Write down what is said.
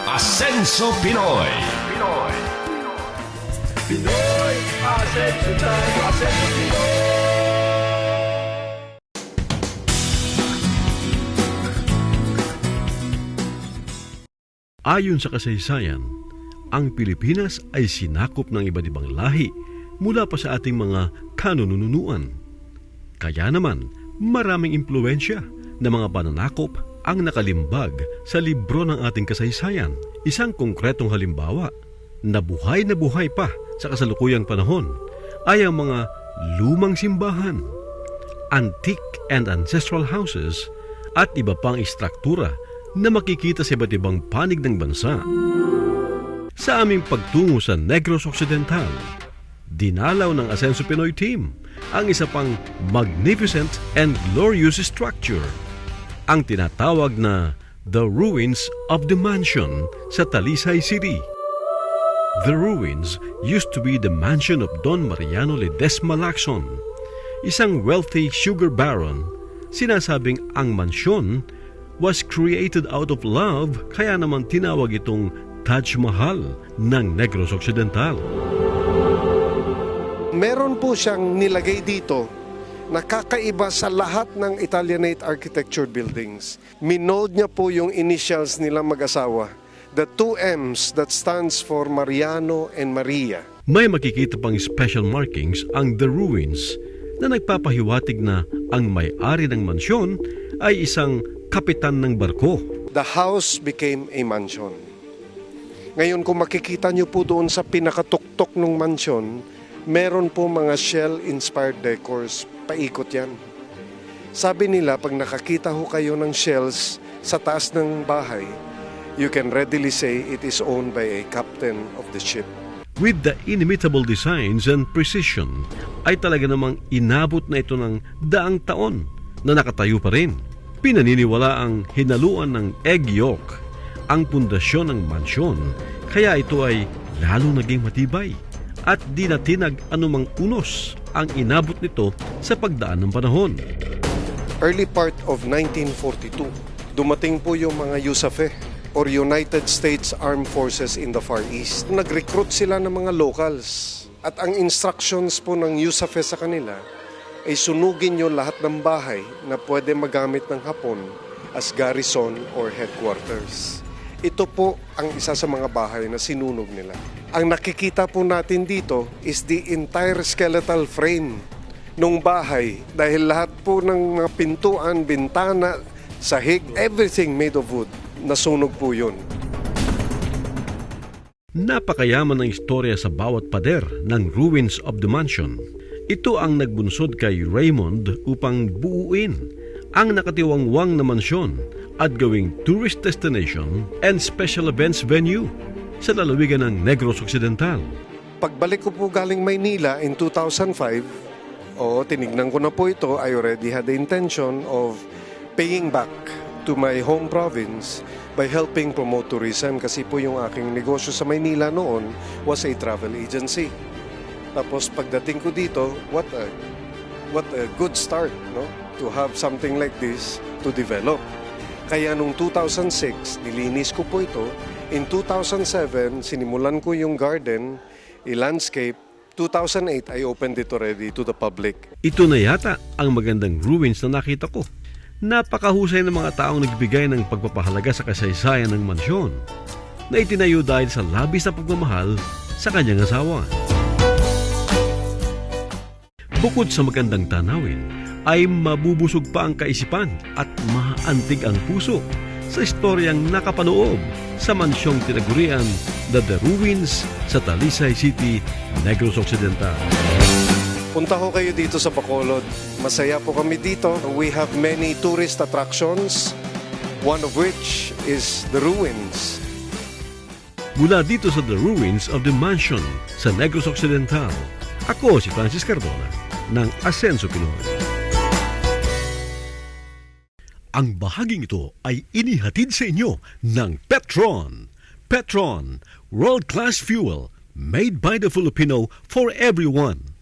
Asenso Pinoy. Pinoy Asenso Time, Asenso Pinoy. Ayon sa kasaysayan, ang Pilipinas ay sinakop ng iba't ibang lahi mula pa sa ating mga kanununuan. Kaya naman, maraming impluwensya na mga pananakop ang nakalimbag sa libro ng ating kasaysayan. Isang konkretong halimbawa na buhay pa sa kasalukuyang panahon ay ang mga lumang simbahan, antique and ancestral houses at iba pang istruktura na makikita sa iba't ibang panig ng bansa. Sa aming pagtungo sa Negros Occidental, dinalaw ng Asenso Pinoy team ang isa pang magnificent and glorious structure, ang tinatawag na The Ruins of the Mansion sa Talisay City. The ruins used to be the mansion of Don Mariano Ledesma Lacson, isang wealthy sugar baron. Sinasabing ang mansyon was created out of love, kaya naman tinawag itong Taj Mahal ng Negros Occidental. Meron po siyang nilagay dito na kakaiba sa lahat ng Italianate architecture buildings. Minold niya po yung initials nilang mag-asawa. The two M's that stands for Mariano and Maria. May makikita pang special markings ang The Ruins na nagpapahiwatig na ang may-ari ng mansyon ay isang kapitan ng barko. The house became a mansion. Ngayon kung makikita niyo po doon sa pinakatuktok ng mansyon, meron po mga shell-inspired decors. Paikot yan. Sabi nila, pag nakakita ho kayo ng shells sa taas ng bahay, you can readily say it is owned by a captain of the ship. With the inimitable designs and precision, ay talaga namang inabot na ito ng daang taon na nakatayo pa rin. Pinaniniwala ang hinaluan ng egg yolk ang pundasyon ng mansyon, kaya ito ay lalong naging matibay at di natinag anumang unos ang inabot nito sa pagdaan ng panahon. Early part of 1942, dumating po yung mga USAFE or United States Armed Forces in the Far East. Nag-recruit sila ng mga locals at ang instructions po ng USAFE sa kanila ay sunugin nyo lahat ng bahay na pwede magamit ng Hapon as garrison or headquarters. Ito po ang isa sa mga bahay na sinunog nila. Ang nakikita po natin dito is the entire skeletal frame ng bahay dahil lahat po ng mga pintuan, bintana, sahig, everything made of wood, nasunog po yun. Napakayaman ng istorya sa bawat pader ng Ruins of the Mansion. Ito ang nagbunsod kay Raymond upang buuin ang nakatiwangwang na mansyon at gawing tourist destination and special events venue sa lalawigan ng Negros Occidental. Pagbalik ko po galing Maynila in 2005, tinignan ko na po ito, I already had the intention of paying back to my home province by helping promote tourism kasi po yung aking negosyo sa Maynila noon was a travel agency. Tapos pagdating ko dito, what a good start, no? To have something like this to develop. Kaya nung 2006, nilinis ko po ito. In 2007, sinimulan ko yung garden, i-landscape. 2008, I opened it already to the public. Ito na yata ang magandang ruins na nakita ko. Napakahusay ng mga taong nagbigay ng pagpapahalaga sa kasaysayan ng mansyon na itinayo dahil sa labis na pagmamahal sa kanyang asawa. Bukod sa magandang tanawin, ay mabubusog pa ang kaisipan at maantig ang puso sa istoryang nakapanoob sa mansyong tinagurian The Ruins sa Talisay City, Negros Occidental. Punta ko kayo dito sa Bacolod. Masaya po kami dito. We have many tourist attractions, one of which is The Ruins. Mula dito sa The Ruins of the Mansion sa Negros Occidental, ako si Francis Cardona ng Asenso Pinoy. Ang bahaging ito ay inihatid sa inyo ng Petron. Petron, world-class fuel made by the Filipino for everyone.